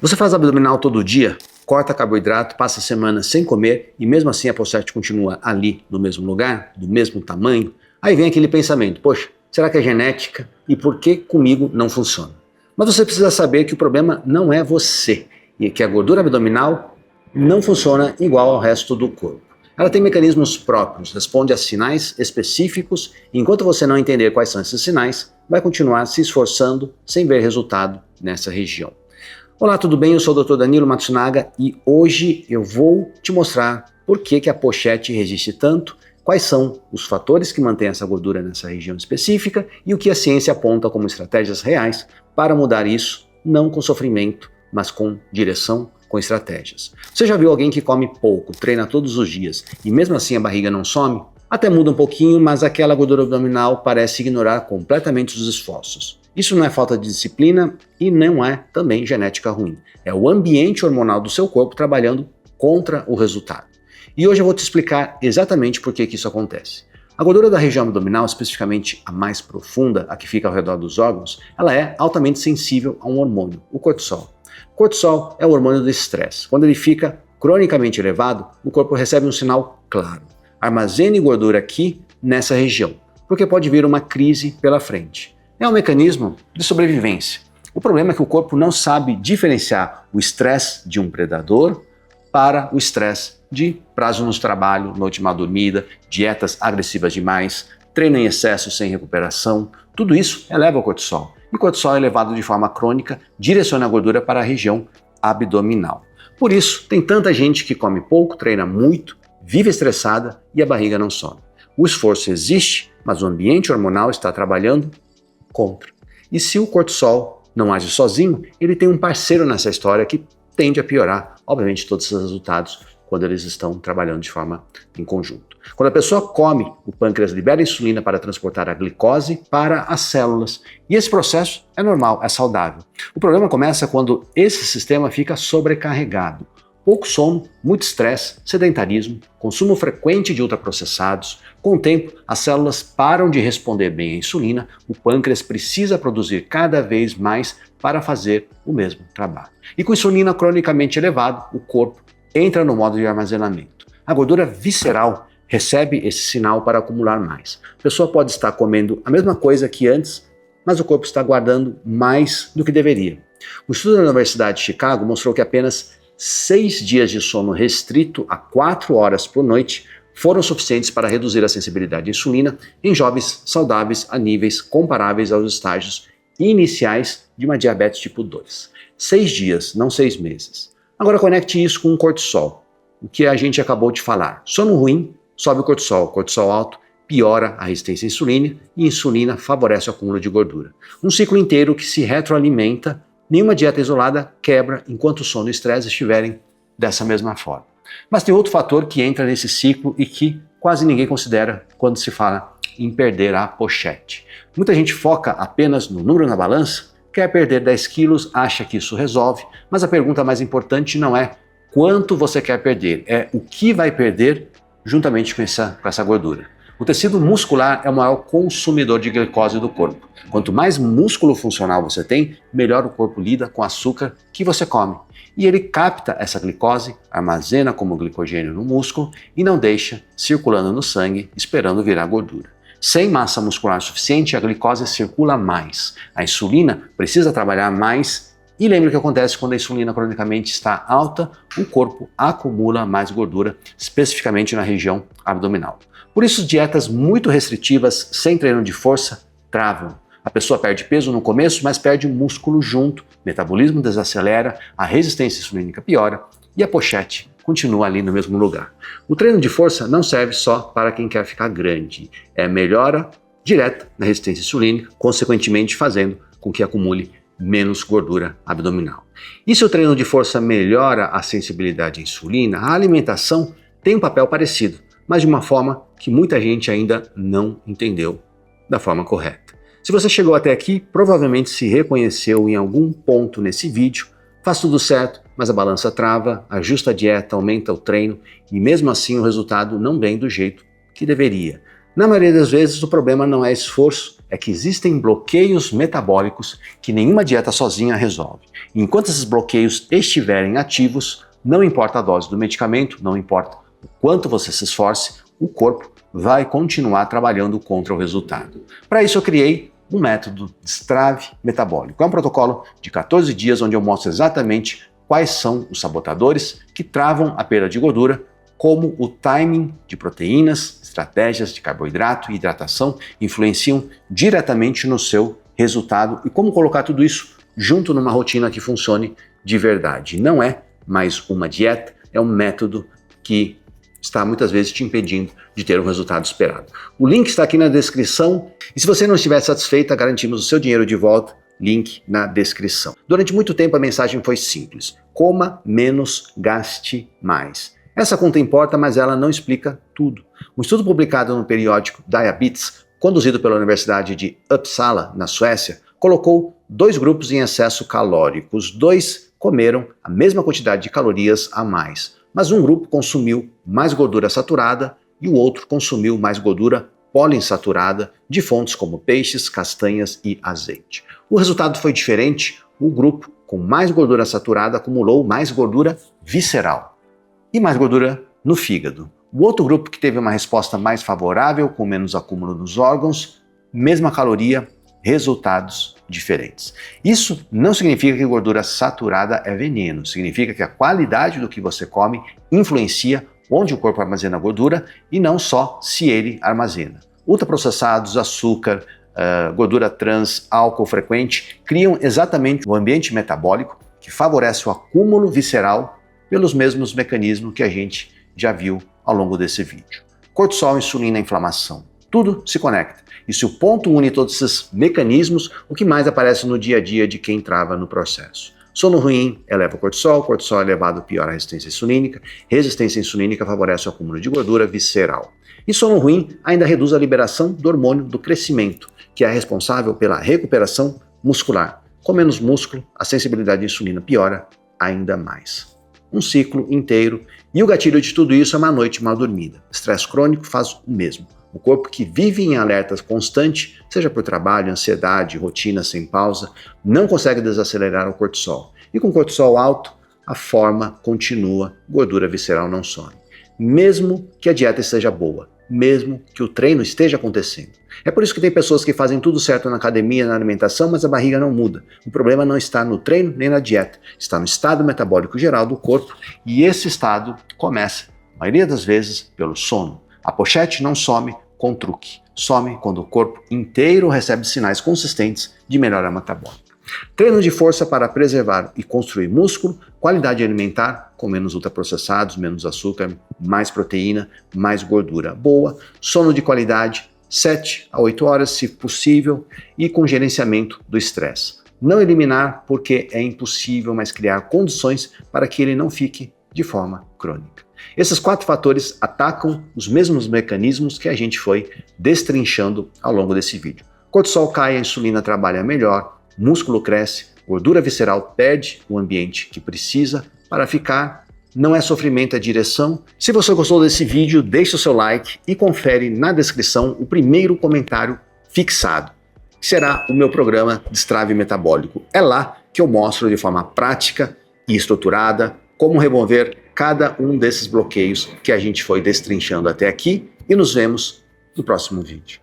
Você faz abdominal todo dia, corta carboidrato, passa a semana sem comer e mesmo assim a pochete continua ali no mesmo lugar, do mesmo tamanho? Aí vem aquele pensamento, poxa, será que é genética? E por que comigo não funciona? Mas você precisa saber que o problema não é você e que a gordura abdominal não funciona igual ao resto do corpo. Ela tem mecanismos próprios, responde a sinais específicos e enquanto você não entender quais são esses sinais, vai continuar se esforçando sem ver resultado nessa região. Olá, tudo bem? Eu sou o Dr. Danilo Matsunaga e hoje eu vou te mostrar por que a pochete resiste tanto, quais são os fatores que mantêm essa gordura nessa região específica e o que a ciência aponta como estratégias reais para mudar isso, não com sofrimento, mas com direção, com estratégias. Você já viu alguém que come pouco, treina todos os dias e mesmo assim a barriga não some? Até muda um pouquinho, mas aquela gordura abdominal parece ignorar completamente os esforços. Isso não é falta de disciplina e não é também genética ruim. É o ambiente hormonal do seu corpo trabalhando contra o resultado. E hoje eu vou te explicar exatamente por que isso acontece. A gordura da região abdominal, especificamente a mais profunda, a que fica ao redor dos órgãos, ela é altamente sensível a um hormônio, o cortisol. O cortisol é o hormônio do estresse. Quando ele fica cronicamente elevado, o corpo recebe um sinal claro. Armazene gordura aqui nessa região, porque pode vir uma crise pela frente. É um mecanismo de sobrevivência. O problema é que o corpo não sabe diferenciar o estresse de um predador para o estresse de prazo no trabalho, noite mal dormida, dietas agressivas demais, treino em excesso sem recuperação. Tudo isso eleva o cortisol. E o cortisol elevado de forma crônica direciona a gordura para a região abdominal. Por isso, tem tanta gente que come pouco, treina muito, vive estressada e a barriga não some. O esforço existe, mas o ambiente hormonal está trabalhando contra. E se o cortisol não age sozinho, ele tem um parceiro nessa história que tende a piorar, obviamente, todos esses resultados quando eles estão trabalhando de forma em conjunto. Quando a pessoa come, o pâncreas libera insulina para transportar a glicose para as células. E esse processo é normal, é saudável. O problema começa quando esse sistema fica sobrecarregado. Pouco sono, muito estresse, sedentarismo, consumo frequente de ultraprocessados. Com o tempo, as células param de responder bem à insulina, o pâncreas precisa produzir cada vez mais para fazer o mesmo trabalho. E com insulina cronicamente elevada, o corpo entra no modo de armazenamento. A gordura visceral recebe esse sinal para acumular mais. A pessoa pode estar comendo a mesma coisa que antes, mas o corpo está guardando mais do que deveria. Um estudo da Universidade de Chicago mostrou que apenas 6 dias de sono restrito a 4 horas por noite foram suficientes para reduzir a sensibilidade à insulina em jovens saudáveis a níveis comparáveis aos estágios iniciais de uma diabetes tipo 2. 6 dias, não 6 meses. Agora conecte isso com o cortisol, o que a gente acabou de falar. Sono ruim, sobe o cortisol alto piora a resistência à insulina e insulina favorece o acúmulo de gordura. Um ciclo inteiro que se retroalimenta. Nenhuma dieta isolada quebra enquanto o sono e o estresse estiverem dessa mesma forma. Mas tem outro fator que entra nesse ciclo e que quase ninguém considera quando se fala em perder a pochete. Muita gente foca apenas no número na balança, quer perder 10 quilos, acha que isso resolve, mas a pergunta mais importante não é quanto você quer perder, é o que vai perder juntamente com essa gordura. O tecido muscular é o maior consumidor de glicose do corpo. Quanto mais músculo funcional você tem, melhor o corpo lida com o açúcar que você come. E ele capta essa glicose, armazena como glicogênio no músculo e não deixa circulando no sangue, esperando virar gordura. Sem massa muscular suficiente, a glicose circula mais. A insulina precisa trabalhar mais. E lembre o que acontece quando a insulina cronicamente está alta, o corpo acumula mais gordura, especificamente na região abdominal. Por isso, dietas muito restritivas, sem treino de força, travam. A pessoa perde peso no começo, mas perde músculo junto, o metabolismo desacelera, a resistência insulínica piora e a pochete continua ali no mesmo lugar. O treino de força não serve só para quem quer ficar grande, é melhora direta na resistência insulínica, consequentemente fazendo com que acumule menos gordura abdominal. E se o treino de força melhora a sensibilidade à insulina, a alimentação tem um papel parecido, mas de uma forma que muita gente ainda não entendeu da forma correta. Se você chegou até aqui, provavelmente se reconheceu em algum ponto nesse vídeo, faz tudo certo, mas a balança trava, ajusta a dieta, aumenta o treino e mesmo assim o resultado não vem do jeito que deveria. Na maioria das vezes o problema não é esforço, é que existem bloqueios metabólicos que nenhuma dieta sozinha resolve. E enquanto esses bloqueios estiverem ativos, não importa a dose do medicamento, não importa o quanto você se esforce, o corpo vai continuar trabalhando contra o resultado. Para isso eu criei um método Destrave Metabólico. É um protocolo de 14 dias onde eu mostro exatamente quais são os sabotadores que travam a perda de gordura, como o timing de proteínas, estratégias de carboidrato e hidratação influenciam diretamente no seu resultado e como colocar tudo isso junto numa rotina que funcione de verdade. Não é mais uma dieta, é um método que está muitas vezes te impedindo de ter o resultado esperado. O link está aqui na descrição e se você não estiver satisfeita, garantimos o seu dinheiro de volta, link na descrição. Durante muito tempo a mensagem foi simples: coma menos, gaste mais. Essa conta importa, mas ela não explica tudo. Um estudo publicado no periódico Diabetes, conduzido pela Universidade de Uppsala, na Suécia, colocou 2 grupos em excesso calórico. Os 2 comeram a mesma quantidade de calorias a mais, mas um grupo consumiu mais gordura saturada e o outro consumiu mais gordura poliinsaturada de fontes como peixes, castanhas e azeite. O resultado foi diferente. O grupo com mais gordura saturada acumulou mais gordura visceral e mais gordura no fígado. O outro grupo que teve uma resposta mais favorável, com menos acúmulo nos órgãos, mesma caloria, resultados diferentes. Isso não significa que gordura saturada é veneno, significa que a qualidade do que você come influencia onde o corpo armazena gordura e não só se ele armazena. Ultraprocessados, açúcar, gordura trans, álcool frequente criam exatamente o ambiente metabólico que favorece o acúmulo visceral pelos mesmos mecanismos que a gente já viu ao longo desse vídeo. Cortisol, insulina, inflamação, tudo se conecta. E se o ponto une todos esses mecanismos, o que mais aparece no dia a dia de quem trava no processo? Sono ruim eleva o cortisol elevado piora a resistência insulínica favorece o acúmulo de gordura visceral. E sono ruim ainda reduz a liberação do hormônio do crescimento, que é responsável pela recuperação muscular. Com menos músculo, a sensibilidade à insulina piora ainda mais. Um ciclo inteiro, e o gatilho de tudo isso é uma noite mal dormida. Estresse crônico faz o mesmo. O corpo que vive em alerta constante, seja por trabalho, ansiedade, rotina sem pausa, não consegue desacelerar o cortisol. E com cortisol alto, a forma continua, gordura visceral não some. Mesmo que a dieta esteja boa, mesmo que o treino esteja acontecendo. É por isso que tem pessoas que fazem tudo certo na academia, na alimentação, mas a barriga não muda. O problema não está no treino nem na dieta, está no estado metabólico geral do corpo e esse estado começa, a maioria das vezes, pelo sono. A pochete não some com truque, some quando o corpo inteiro recebe sinais consistentes de melhora metabólica. Treino de força para preservar e construir músculo, qualidade alimentar com menos ultraprocessados, menos açúcar, mais proteína, mais gordura boa, sono de qualidade, 7 a 8 horas se possível e com gerenciamento do estresse. Não eliminar porque é impossível, mas criar condições para que ele não fique de forma crônica. Esses 4 fatores atacam os mesmos mecanismos que a gente foi destrinchando ao longo desse vídeo. Cortisol cai, a insulina trabalha melhor, músculo cresce, gordura visceral perde o ambiente que precisa para ficar, não é sofrimento, é direção. Se você gostou desse vídeo, deixa o seu like e confere na descrição o primeiro comentário fixado, que será o meu programa Destrave Metabólico. É lá que eu mostro de forma prática e estruturada como remover cada um desses bloqueios que a gente foi destrinchando até aqui e nos vemos no próximo vídeo.